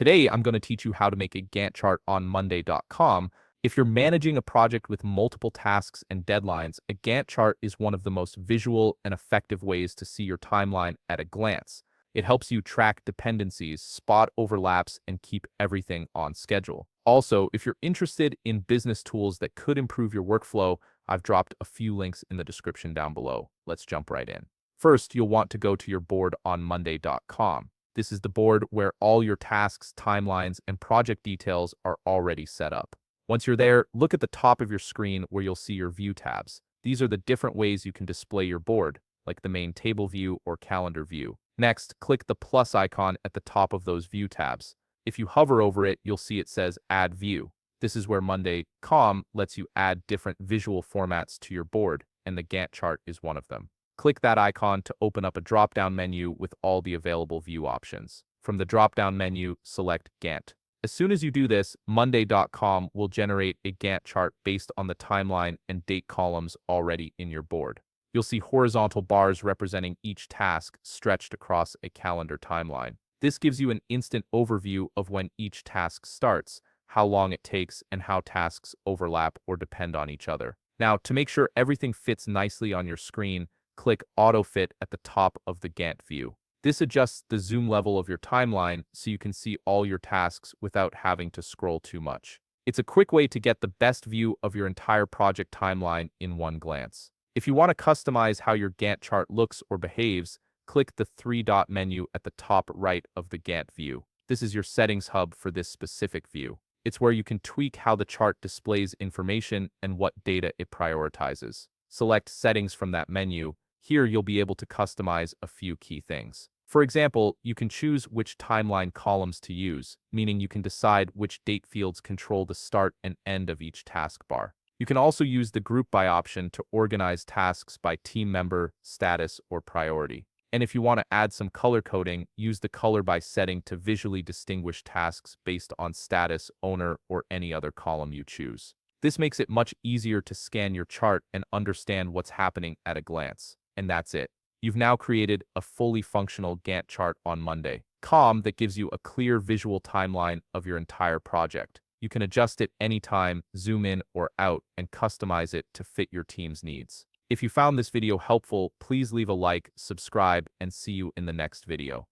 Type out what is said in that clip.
Today, I'm going to teach you how to make a Gantt chart on Monday.com. If you're managing a project with multiple tasks and deadlines, a Gantt chart is one of the most visual and effective ways to see your timeline at a glance. It helps you track dependencies, spot overlaps, and keep everything on schedule. Also, if you're interested in business tools that could improve your workflow, I've dropped a few links in the description down below. Let's jump right in. First, you'll want to go to your board on Monday.com. This is the board where all your tasks, timelines, and project details are already set up. Once you're there, look at the top of your screen where you'll see your view tabs. These are the different ways you can display your board, like the main table view or calendar view. Next, click the plus icon at the top of those view tabs. If you hover over it, you'll see it says Add View. This is where Monday.com lets you add different visual formats to your board, and the Gantt chart is one of them. Click that icon to open up a drop-down menu with all the available view options. From the drop-down menu, select Gantt. As soon as you do this, Monday.com will generate a Gantt chart based on the timeline and date columns already in your board. You'll see horizontal bars representing each task stretched across a calendar timeline. This gives you an instant overview of when each task starts, how long it takes, and how tasks overlap or depend on each other. Now, to make sure everything fits nicely on your screen, click Auto Fit at the top of the Gantt view. This adjusts the zoom level of your timeline so you can see all your tasks without having to scroll too much. It's a quick way to get the best view of your entire project timeline in one glance. If you want to customize how your Gantt chart looks or behaves, click the three-dot menu at the top right of the Gantt view. This is your settings hub for this specific view. It's where you can tweak how the chart displays information and what data it prioritizes. Select Settings from that menu. Here you'll be able to customize a few key things. For example, you can choose which timeline columns to use, meaning you can decide which date fields control the start and end of each taskbar. You can also use the Group By option to organize tasks by team member, status, or priority. And if you want to add some color coding, use the Color By setting to visually distinguish tasks based on status, owner, or any other column you choose. This makes it much easier to scan your chart and understand what's happening at a glance. And that's it. You've now created a fully functional Gantt chart on Monday.com that gives you a clear visual timeline of your entire project. You can adjust it anytime, zoom in or out, and customize it to fit your team's needs. If you found this video helpful, please leave a like, subscribe, and see you in the next video.